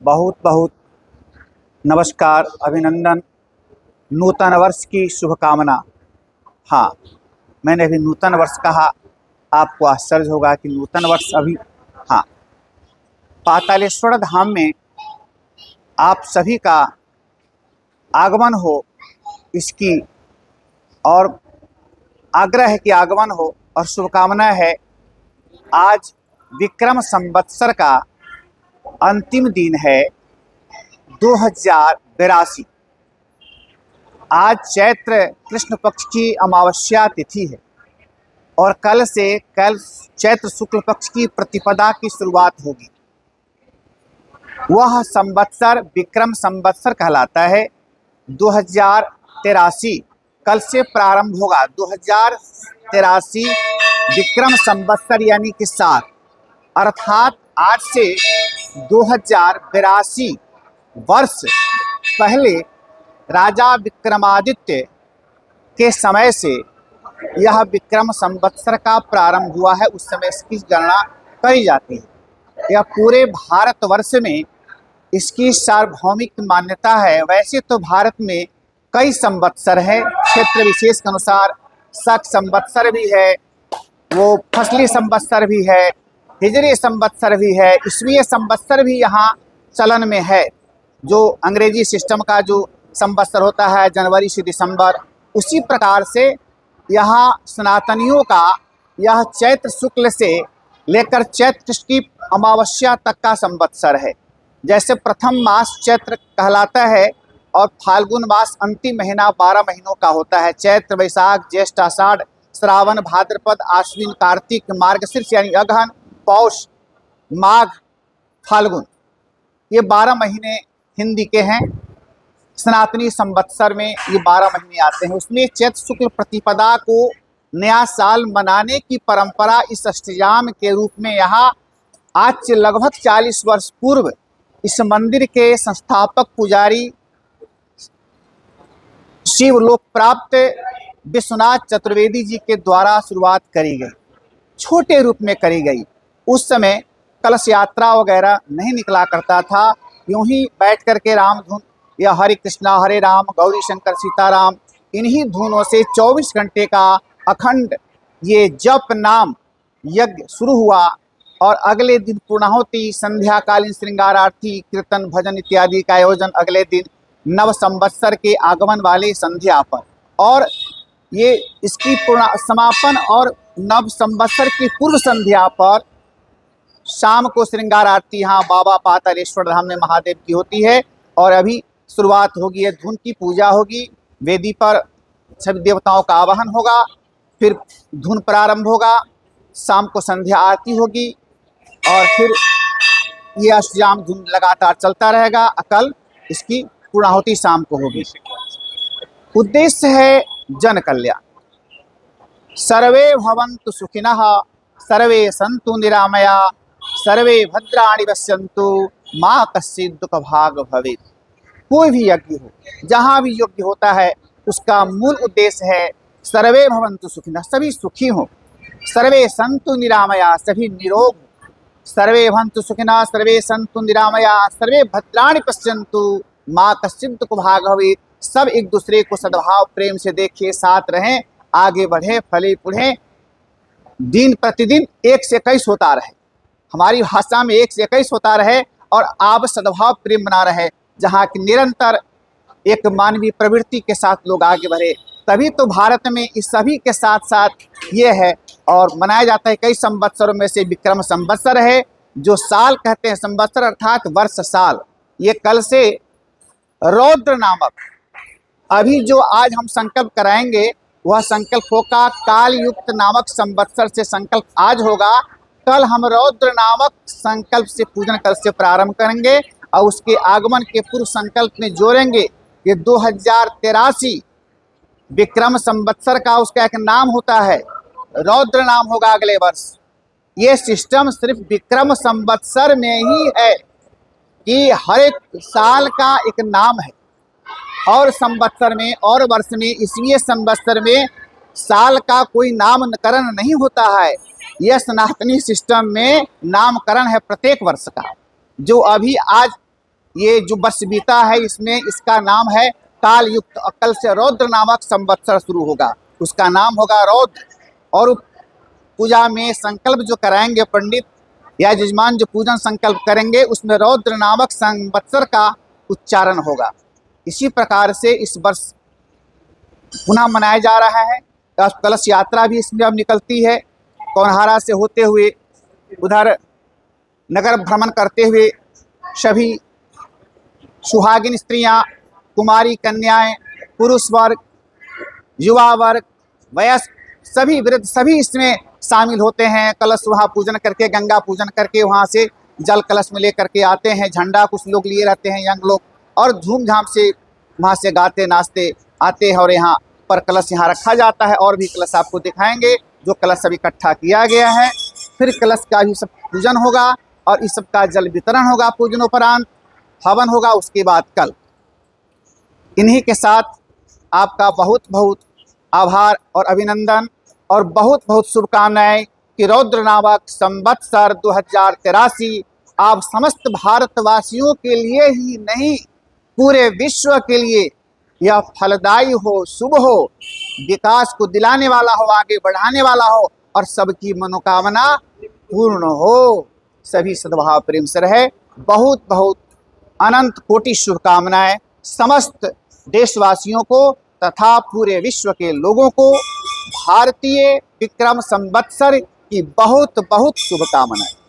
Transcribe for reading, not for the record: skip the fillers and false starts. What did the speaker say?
बहुत बहुत नमस्कार, अभिनंदन, नूतन वर्ष की शुभकामना। हाँ, मैंने अभी नूतन वर्ष कहा, आपको आश्चर्य होगा कि नूतन वर्ष अभी। हाँ, पातालेश्वर धाम में आप सभी का आगमन हो, इसकी और आग्रह है कि आगमन हो और शुभकामना है। आज विक्रम संवत्सर का अंतिम दिन है 2082। आज चैत्र कृष्ण पक्ष की अमावस्या तिथि है और कल चैत्र शुक्ल पक्ष की प्रतिपदा की शुरुआत होगी। वह संवत्सर विक्रम संवत्सर कहलाता है। 2083 कल से प्रारंभ होगा। 2083 विक्रम संवत्सर यानी कि 7, अर्थात आज से 2082 वर्ष पहले राजा विक्रमादित्य के समय से यह विक्रम संवत्सर का प्रारंभ हुआ है। उस समय इसकी गणना करी जाती है। यह पूरे भारतवर्ष में इसकी सार्वभौमिक मान्यता है। वैसे तो भारत में कई संवत्सर है, क्षेत्र विशेष के अनुसार शक संवत्सर भी है, वो फसली संवत्सर भी है, हिजरी संवत्सर भी है, ईसवीय संवत्सर भी यहाँ चलन में है। जो अंग्रेजी सिस्टम का जो संवत्सर होता है जनवरी से दिसंबर, उसी प्रकार से यहाँ सनातनियों का यह चैत्र शुक्ल से लेकर चैत्र की अमावस्या तक का संवत्सर है। जैसे प्रथम मास चैत्र कहलाता है और फाल्गुन मास अंतिम महीना 12 महीनों का होता है। चैत्र, वैशाख, ज्येष्ठ, आषाढ़, श्रावण, भाद्रपद, आश्विन, कार्तिक, मार्गशीर्ष यानी अगहन, पौष, माघ, फाल्गुन, ये 12 महीने हिंदी के हैं। सनातनी संवत्सर में ये 12 महीने आते हैं। उसमें चैत्र शुक्ल प्रतिपदा को नया साल मनाने की परंपरा इस अष्टयाम के रूप में यहाँ आज से लगभग 40 वर्ष पूर्व इस मंदिर के संस्थापक पुजारी शिवलोक प्राप्त विश्वनाथ चतुर्वेदी जी के द्वारा शुरुआत करी गई। छोटे रूप में करी गई। उस समय कलश यात्रा वगैरह नहीं निकला करता था। यूं ही बैठ करके राम धुन या हरे कृष्णा हरे राम गौरी शंकर सीताराम, इन्हीं धुनों से 24 घंटे का अखंड ये जप नाम यज्ञ शुरू हुआ और अगले दिन पूर्णाहुति, संध्याकालीन श्रृंगार आरती, कीर्तन, भजन इत्यादि का आयोजन अगले दिन नव संवत्सर के आगमन वाले संध्या पर, और ये इसकी समापन और नव संवत्सर की पूर्व संध्या पर शाम को श्रृंगार आरती यहाँ बाबा पातालेश्वर धाम में महादेव की होती है। और अभी शुरुआत होगी, है धुन की पूजा होगी, वेदी पर सभी देवताओं का आवाहन होगा, फिर धुन प्रारंभ होगा, शाम को संध्या आरती होगी और फिर ये अष्टयाम धुन लगातार चलता रहेगा। कल इसकी पूर्णाहुति शाम को होगी। उद्देश्य है जन कल्याण। सर्वे भवन्तु सुखिनः, सर्वे सन्तु निरामया, सर्वे भद्राणि पश्यन्तु, मा कश्चित् दुःखभाग् भवेत्। कोई भी यज्ञ हो, जहाँ भी यज्ञ होता है, उसका मूल उद्देश्य है सर्वे भवन्तु सुखिनः, सभी सुखी हों, सर्वे सन्तु निरामया, सभी निरोग, सर्वे भवन्तु सुखिनः, सर्वे सन्तु निरामया, सर्वे भद्राणि पश्यन्तु, मा कश्चित् दुःखभाग् भवेत्। सब एक दूसरे को सद्भाव प्रेम से देखें, साथ रहें, आगे बढ़े, फले फूलें, दिन प्रतिदिन 1 से 21 होता रहे, हमारी भाषा में 1 से 21 होता रहे और आप सद्भाव प्रेम बना रहे, जहाँ की निरंतर एक मानवीय प्रवृत्ति के साथ लोग आगे बढ़े। तभी तो भारत में इस सभी के साथ साथ ये है और मनाया जाता है। कई संवत्सरों में से विक्रम संवत्सर है, जो साल कहते हैं, संवत्सर अर्थात वर्ष साल। ये कल से रौद्र नामक, अभी जो आज हम संकल्प कराएंगे वह संकल्प होगा काल युक्त नामक संवत्सर से संकल्प आज होगा। कल हम रौद्र नामक संकल्प से पूजन कल से प्रारंभ करेंगे और उसके आगमन के पूर्व संकल्प में जोड़ेंगे। ये 2083 विक्रम संवत्सर का उसका एक नाम होता है, रौद्र नाम होगा अगले वर्ष। ये सिस्टम सिर्फ विक्रम संवत्सर में ही है कि हर एक साल का एक नाम है, और संवत्सर में और वर्ष में, ईसवीय संवत्सर में साल का कोई नामकरण नहीं होता है। यह सनातनी सिस्टम में नामकरण है प्रत्येक वर्ष का। जो अभी आज ये जो वर्ष बीता है इसमें इसका नाम है काल युक्त, और कल से रौद्र नामक संवत्सर शुरू होगा, उसका नाम होगा रौद्र। और पूजा में संकल्प जो कराएंगे पंडित या यजमान जो पूजन संकल्प करेंगे उसमें रौद्र नामक संवत्सर का उच्चारण होगा। इसी प्रकार से इस वर्ष पुनः मनाया जा रहा है। कलश यात्रा भी इसमें अब निकलती है, कौनहारा से होते हुए उधर नगर भ्रमण करते हुए सभी सुहागिन स्त्रियां, कुमारी कन्याएं, पुरुष वर्ग, युवा वर्ग, वयस्क, सभी वृद्ध सभी इसमें शामिल होते हैं। कलश वहाँ पूजन करके, गंगा पूजन करके वहाँ से जल कलश में लेकर के आते हैं। झंडा कुछ लोग लिए रहते हैं यंग लोग, और धूमधाम से वहाँ से गाते नाचते आते हैं। और यहाँ पर कलश यहाँ रखा जाता है, और भी कलश आपको दिखाएंगे जो कलश सब इकट्ठा किया गया है। फिर कलश का भी सब पूजन होगा और इस सब का जल वितरण होगा। पूजनोपरांत हवन होगा उसके बाद कल। इन्हीं के साथ आपका बहुत बहुत आभार और अभिनंदन और बहुत बहुत शुभकामनाएं कि रौद्र नामक संवत्सर 2083 आप समस्त भारतवासियों के लिए ही नहीं पूरे विश्व के लिए यह फलदायी हो, शुभ हो, विकास को दिलाने वाला हो, आगे बढ़ाने वाला हो और सबकी मनोकामना पूर्ण हो। सभी सद्भाव प्रेम से रहे। बहुत बहुत अनंत कोटि शुभकामनाएं समस्त देशवासियों को तथा पूरे विश्व के लोगों को भारतीय विक्रम संवत्सर की बहुत बहुत शुभकामनाएं।